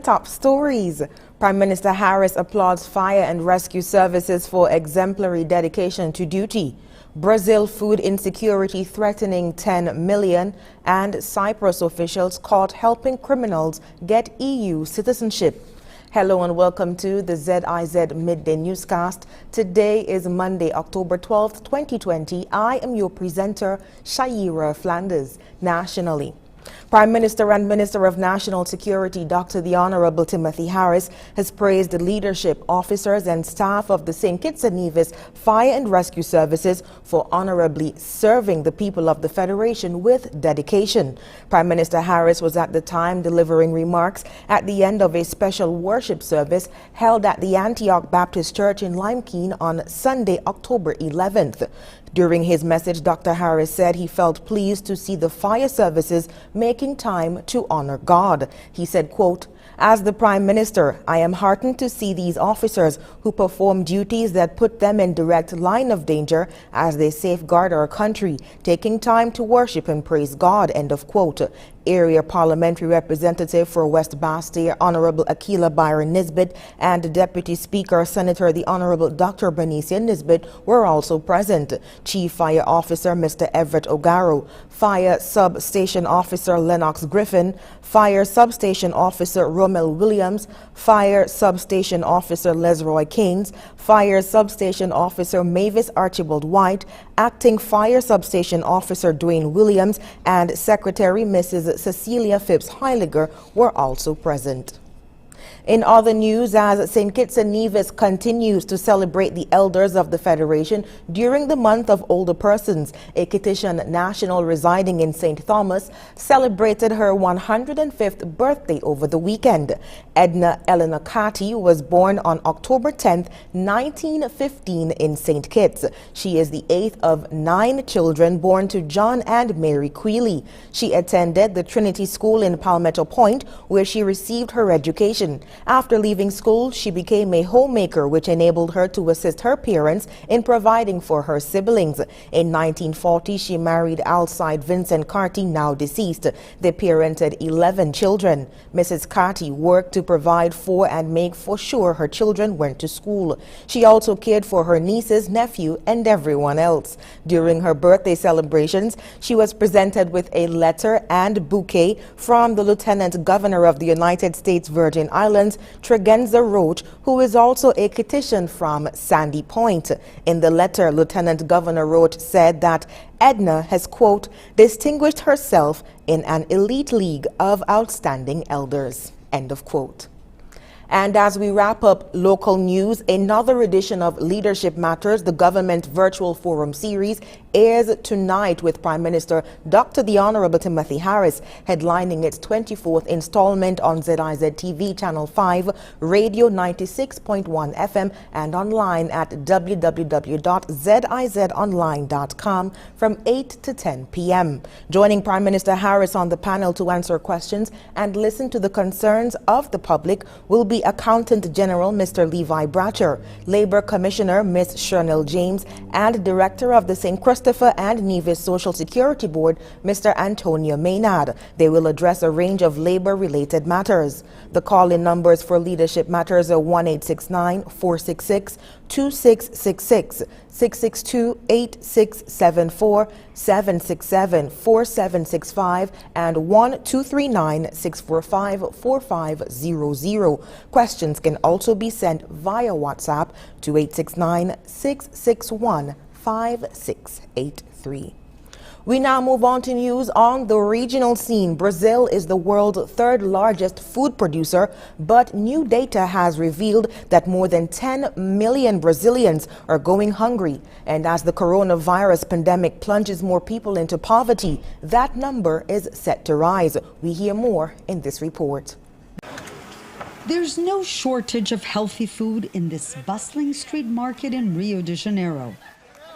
top stories. Prime Minister Harris applauds fire and rescue services for exemplary dedication to duty. Brazil food insecurity threatening 10 million, and Cyprus officials caught helping criminals get EU citizenship. Hello and welcome to the ZIZ Midday Newscast. Today is Monday, October 12th, 2020. I am your presenter, Shaira Flanders. Nationally, Prime Minister and Minister of National Security, Dr. the Honorable Timothy Harris, has praised the leadership, officers and staff of the St. Kitts and Nevis Fire and Rescue Services for honorably serving the people of the Federation with dedication. Prime Minister Harris was at the time delivering remarks at the end of a special worship service held at the Antioch Baptist Church in Limekeen on Sunday, October 11th. During his message, Dr. Harris said he felt pleased to see the fire services making time to honor God. He said, quote, "As the Prime Minister, I am heartened to see these officers who perform duties that put them in direct line of danger as they safeguard our country, taking time to worship and praise God," end of quote. Area Parliamentary Representative for West Bastille, Honorable Akila Byron Nisbet, and Deputy Speaker, Senator the Honorable Dr. Benicia Nisbet were also present. Chief Fire Officer Mr. Everett Ogaro, Fire Substation Officer Lennox Griffin, Fire Substation Officer Romel Williams, Fire Substation Officer Lesroy Keynes, Fire Substation Officer Mavis Archibald White, Acting Fire Substation Officer Dwayne Williams, and Secretary Mrs. Cecilia Phipps Heiliger were also present. In other news, as St. Kitts and Nevis continues to celebrate the elders of the Federation during the month of older persons, a Kittitian national residing in St. Thomas celebrated her 105th birthday over the weekend. Edna Eleanor Carty was born on October 10th, 1915 in St. Kitts. She is the eighth of 9 children born to John and Mary Quealy. She attended the Trinity School in Palmetto Point, where she received her education. After leaving school, she became a homemaker, which enabled her to assist her parents in providing for her siblings. In 1940, she married Alcide Vincent Carty, now deceased. They parented 11 children. Mrs. Carty worked to provide for and make for sure her children went to school. She also cared for her nieces, nephew, and everyone else. During her birthday celebrations, she was presented with a letter and bouquet from the Lieutenant Governor of the United States Virgin Islands, Tregenza Roach, who is also a Kittitian from Sandy Point. In the letter, Lieutenant Governor Roach said that Edna has, quote, distinguished herself in an elite league of outstanding elders, end of quote. And as we wrap up local news, another edition of Leadership Matters, the Government Virtual Forum Series, airs tonight with Prime Minister Dr. the Honorable Timothy Harris headlining its 24th installment on ZIZ TV Channel 5, Radio 96.1 FM, and online at www.zizonline.com from 8 to 10 p.m. Joining Prime Minister Harris on the panel to answer questions and listen to the concerns of the public will be Accountant General Mr. Levi Bratcher, Labor Commissioner Ms. Shernell James, and Director of the St. Christopher and Nevis Social Security Board, Mr. Antonio Maynard. They will address a range of labor-related matters. The call-in numbers for Leadership Matters are 1-869-466-2666, 662-8674, 767-4765, and 1-239-645-4500. Questions can also be sent via WhatsApp to 869-661-5683. We now move on to news on the regional scene. Brazil is the world's third largest food producer, but new data has revealed that more than 10 million Brazilians are going hungry. And as the coronavirus pandemic plunges more people into poverty, that number is set to rise. We hear more in this report. There's no shortage of healthy food in this bustling street market in Rio de Janeiro.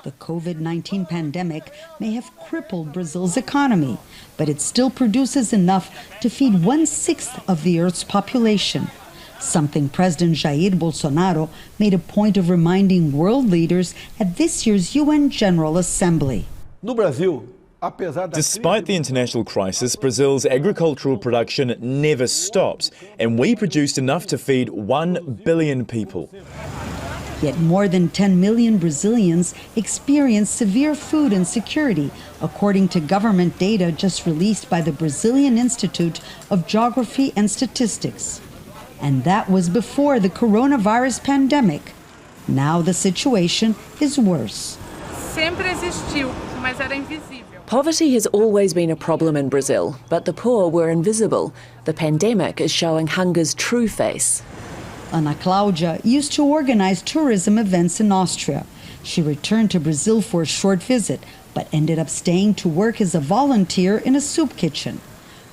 The COVID-19 pandemic may have crippled Brazil's economy, but it still produces enough to feed 1/6 of the Earth's population, something President Jair Bolsonaro made a point of reminding world leaders at this year's UN General Assembly. No Brasil, Despite the international crisis, Brazil's agricultural production never stops, and we produced enough to feed 1 billion people. Yet more than 10 million Brazilians experience severe food insecurity, according to government data just released by the Brazilian Institute of Geography and Statistics. And that was before the coronavirus pandemic. Now the situation is worse. Sempre existiu, mas era invisível. Poverty has always been a problem in Brazil, but the poor were invisible. The pandemic is showing hunger's true face. Ana Cláudia used to organize tourism events in Austria. She returned to Brazil for a short visit, but ended up staying to work as a volunteer in a soup kitchen.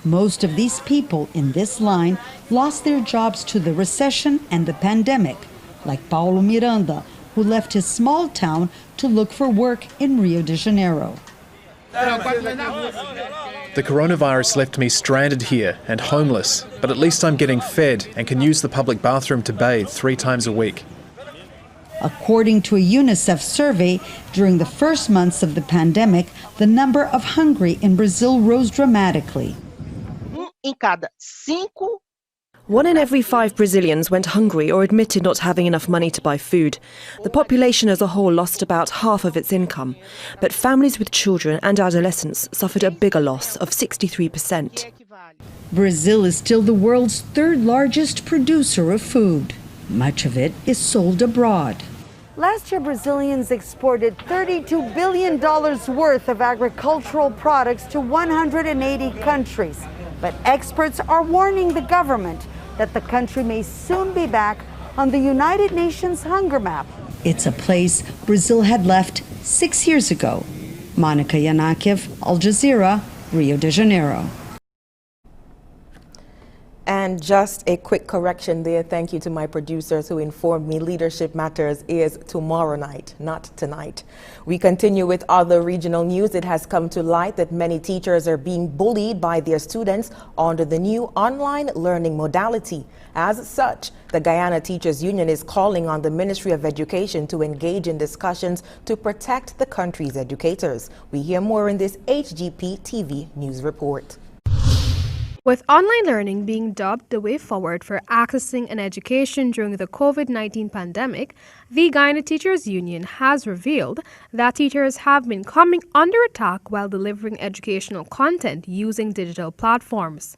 Most of these people in this line lost their jobs to the recession and the pandemic, like Paulo Miranda, who left his small town to look for work in Rio de Janeiro. The coronavirus left me stranded here and homeless, but at least I'm getting fed and can use the public bathroom to bathe 3 times a week. According to a UNICEF survey, during the first months of the pandemic, the number of hungry in Brazil rose dramatically. One in every 5 Brazilians went hungry or admitted not having enough money to buy food. The population as a whole lost about half of its income, but families with children and adolescents suffered a bigger loss of 63%. Brazil is still the world's 3rd largest producer of food. Much of it is sold abroad. Last year, Brazilians exported $32 billion worth of agricultural products to 180 countries. But experts are warning the government that the country may soon be back on the United Nations hunger map. It's a place Brazil had left 6 years ago. Monica Yanakiev, Al Jazeera, Rio de Janeiro. And just a quick correction there. Thank you to my producers who informed me Leadership Matters is tomorrow night, not tonight. We continue with other regional news. It has come to light that many teachers are being bullied by their students under the new online learning modality. As such, the Guyana Teachers Union is calling on the Ministry of Education to engage in discussions to protect the country's educators. We hear more in this HGP TV news report. With online learning being dubbed the way forward for accessing an education during the COVID-19 pandemic, the Guyana Teachers Union has revealed that teachers have been coming under attack while delivering educational content using digital platforms.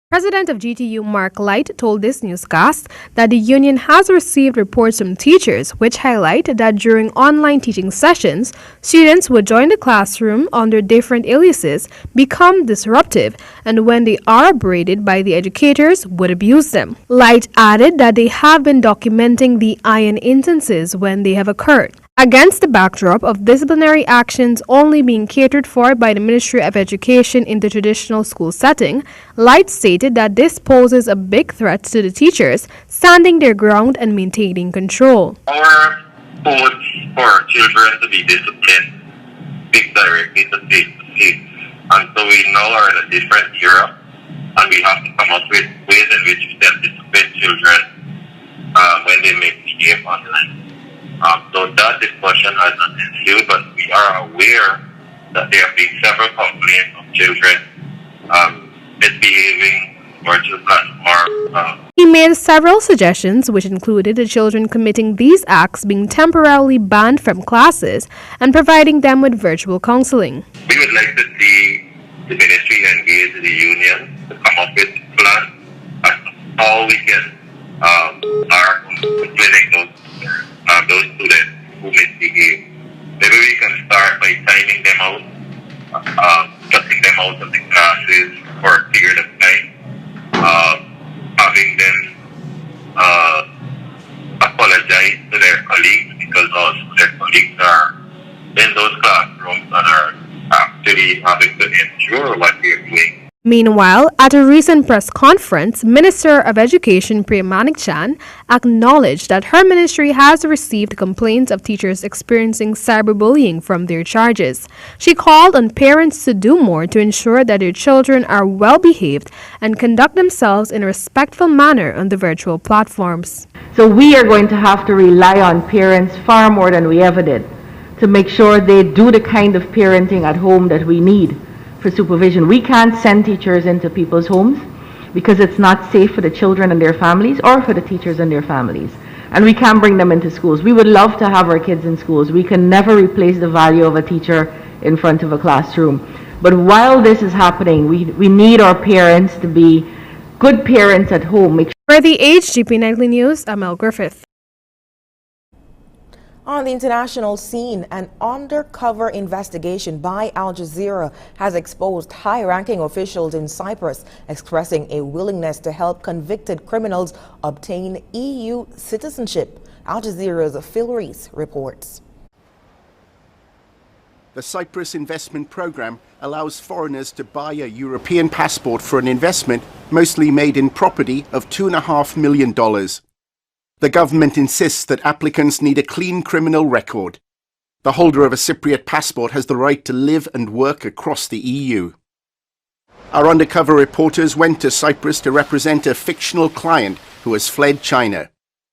President of GTU Mark Light told this newscast that the union has received reports from teachers which highlight that during online teaching sessions, students would join the classroom under different aliases, become disruptive, and when they are upbraided by the educators, would abuse them. Light added that they have been documenting the iron instances when they have occurred. Against the backdrop of disciplinary actions only being catered for by the Ministry of Education in the traditional school setting, Light stated that this poses a big threat to the teachers standing their ground and maintaining control. Our codes for children to be disciplined speak directly to face-to-face, and so we now are in a different era, and we have to come up with ways in which we can discipline children when they misbehave online. So that discussion has not ensued, but we are aware that there have been several complaints of children misbehaving virtual platforms. He made several suggestions, which included the children committing these acts being temporarily banned from classes and providing them with virtual counseling. We would like to see the ministry engage the union to come up with a plan as to how we can start disciplining those students who misbehave. Maybe we can start by timing them out, cutting them out of the classes for a period of time, having them apologize to their colleagues because also their colleagues are in those classrooms and are actually having to endure what they're doing. Meanwhile, at a recent press conference, Minister of Education Priya Manik-Chan acknowledged that her ministry has received complaints of teachers experiencing cyberbullying from their charges. She called on parents to do more to ensure that their children are well behaved and conduct themselves in a respectful manner on the virtual platforms. So we are going to have to rely on parents far more than we ever did to make sure they do the kind of parenting at home that we need for supervision. We can't send teachers into people's homes because it's not safe for the children and their families or for the teachers and their families. And we can't bring them into schools. We would love to have our kids in schools. We can never replace the value of a teacher in front of a classroom. But while this is happening, we need our parents to be good parents at home. For the HGP Nightly News, I'm Mel Griffith. On the international scene, an undercover investigation by Al Jazeera has exposed high-ranking officials in Cyprus expressing a willingness to help convicted criminals obtain EU citizenship. Al Jazeera's Phil Reese reports. The Cyprus investment program allows foreigners to buy a European passport for an investment mostly made in property of $2.5 million. The government insists that applicants need a clean criminal record. The holder of a Cypriot passport has the right to live and work across the EU. Our undercover reporters went to Cyprus to represent a fictional client who has fled China.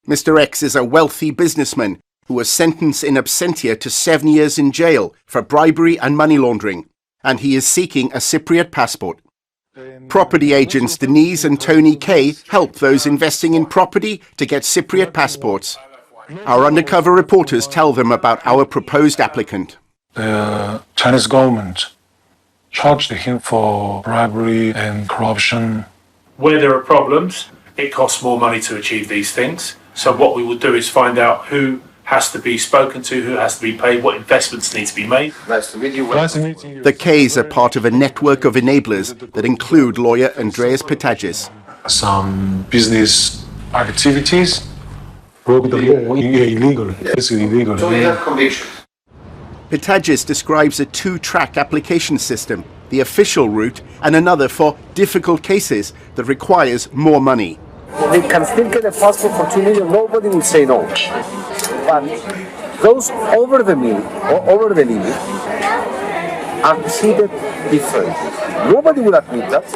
Mr. X is a wealthy businessman who was sentenced in absentia to 7 years in jail for bribery and money laundering, and he is seeking a Cypriot passport. Property agents Denise and Tony K help those investing in property to get Cypriot passports. Our undercover reporters tell them about our proposed applicant. The Chinese government charged him for bribery and corruption. Where there are problems, it costs more money to achieve these things. So what we will do is find out who has to be spoken to, who has to be paid, what investments need to be made. Nice to meet you. Nice to meet you. The Ks are part of a network of enablers that include lawyer Andreas Petagis. Some business activities broke the law, illegal. It's illegal. So we have convictions. Petagis describes a two-track application system, the official route and another for difficult cases that requires more money. They can still get a passport for 2 million, nobody will say no. But those over the limit are treated differently. Nobody will admit that.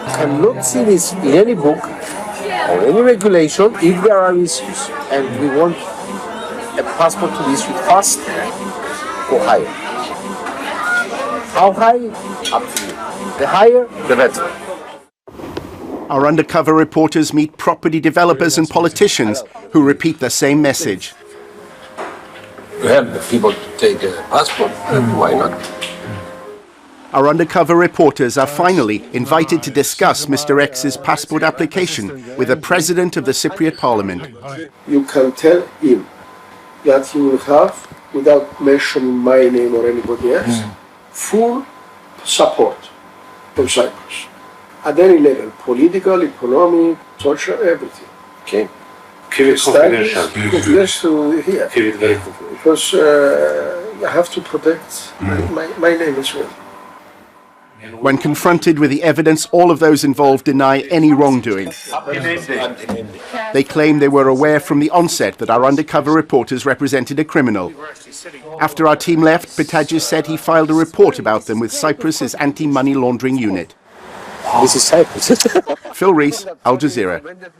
You cannot see this in any book or any regulation if there are issues. And we want a passport to be issued fast, go higher. How high? Up to you. The higher, the better. Our undercover reporters meet property developers and politicians who repeat the same message. To help the people to take a passport, why not? Our undercover reporters are finally invited to discuss Mr. X's passport application with the President of the Cypriot Parliament. You can tell him that he will have, without mentioning my name or anybody else, full support from Cyprus. At any level, political, economic, social, everything. Okay? Keep it confidential. Yes, to here. Keep it very confidential. Because I have to protect my name as well. When confronted with the evidence, all of those involved deny any wrongdoing. They claim they were aware from the onset that our undercover reporters represented a criminal. After our team left, Petagis said he filed a report about them with Cyprus's anti-money laundering unit. This is Cyprus. Phil Reese, Al Jazeera.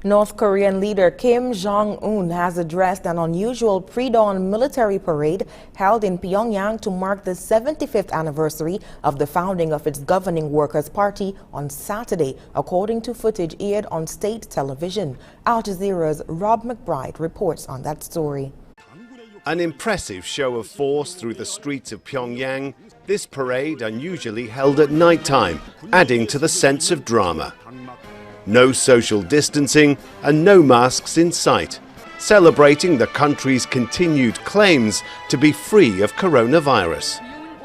North Korean leader Kim Jong-un has addressed an unusual pre-dawn military parade held in Pyongyang to mark the 75th anniversary of the founding of its governing Workers' Party on Saturday, according to footage aired on state television. Al Jazeera's Rob McBride reports on that story. An impressive show of force through the streets of Pyongyang, this parade unusually held at night time, adding to the sense of drama. No social distancing and no masks in sight, celebrating the country's continued claims to be free of coronavirus.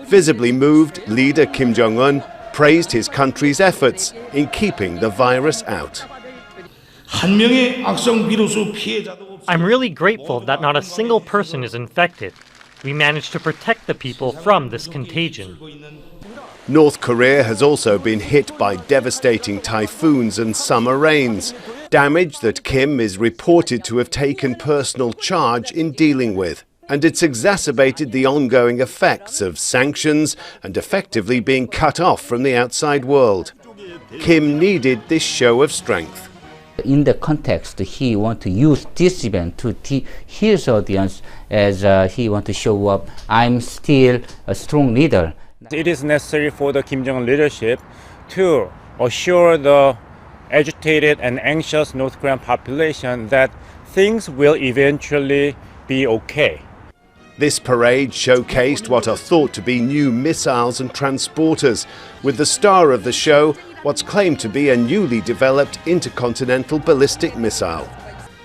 Visibly moved, leader Kim Jong-un praised his country's efforts in keeping the virus out. I'm really grateful that not a single person is infected. We managed to protect the people from this contagion. North Korea has also been hit by devastating typhoons and summer rains, damage that Kim is reported to have taken personal charge in dealing with. And it's exacerbated the ongoing effects of sanctions and effectively being cut off from the outside world. Kim needed this show of strength. In the context, he wants to use this event to his audience as he wants to show up, I'm still a strong leader. It is necessary for the Kim Jong-un leadership to assure the agitated and anxious North Korean population that things will eventually be okay. This parade showcased what are thought to be new missiles and transporters, with the star of the show what's claimed to be a newly developed intercontinental ballistic missile.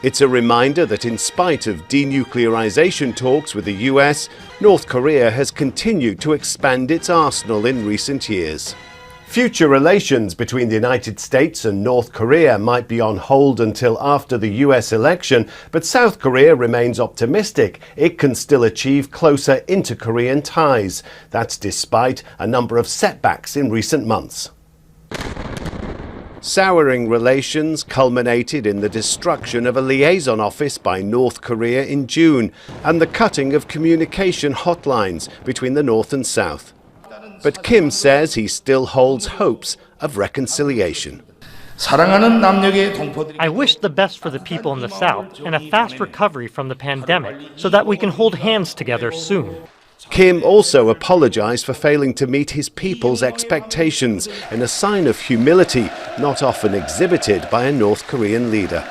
It's a reminder that in spite of denuclearization talks with the US, North Korea has continued to expand its arsenal in recent years. Future relations between the United States and North Korea might be on hold until after the US election, but South Korea remains optimistic it can still achieve closer inter-Korean ties. That's despite a number of setbacks in recent months. Souring relations culminated in the destruction of a liaison office by North Korea in June and the cutting of communication hotlines between the North and South. But Kim says he still holds hopes of reconciliation. I wish the best for the people in the South and a fast recovery from the pandemic so that we can hold hands together soon. Kim also apologized for failing to meet his people's expectations in a sign of humility not often exhibited by a North Korean leader.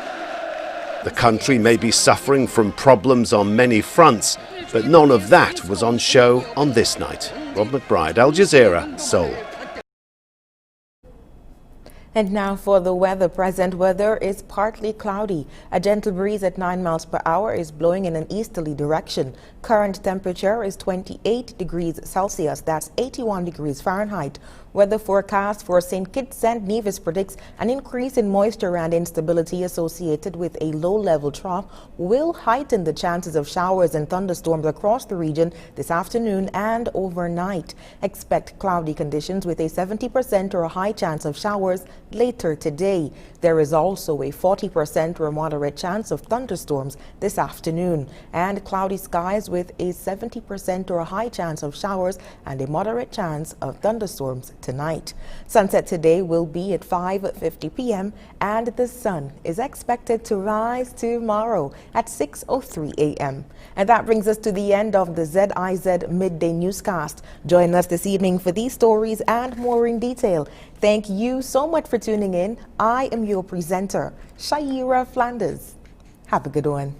The country may be suffering from problems on many fronts, but none of that was on show on this night. Rob McBride, Al Jazeera, Seoul. And now for the weather. Present weather is partly cloudy. A gentle breeze at 9 miles per hour is blowing in an easterly direction. Current temperature is 28 degrees Celsius. That's 81 degrees Fahrenheit. Weather forecast for St. Kitts and Nevis predicts an increase in moisture and instability associated with a low-level trough will heighten the chances of showers and thunderstorms across the region this afternoon and overnight. Expect cloudy conditions with a 70% or a high chance of showers later today. There is also a 40% or a moderate chance of thunderstorms this afternoon, and cloudy skies with a 70% or a high chance of showers and a moderate chance of thunderstorms tonight. Sunset today will be at 5:50 p.m. and the sun is expected to rise tomorrow at 6:03 a.m. And that brings us to the end of the ZIZ Midday Newscast. Join us this evening for these stories and more in detail. Thank you so much for tuning in. I am your presenter, Shaira Flanders. Have a good one.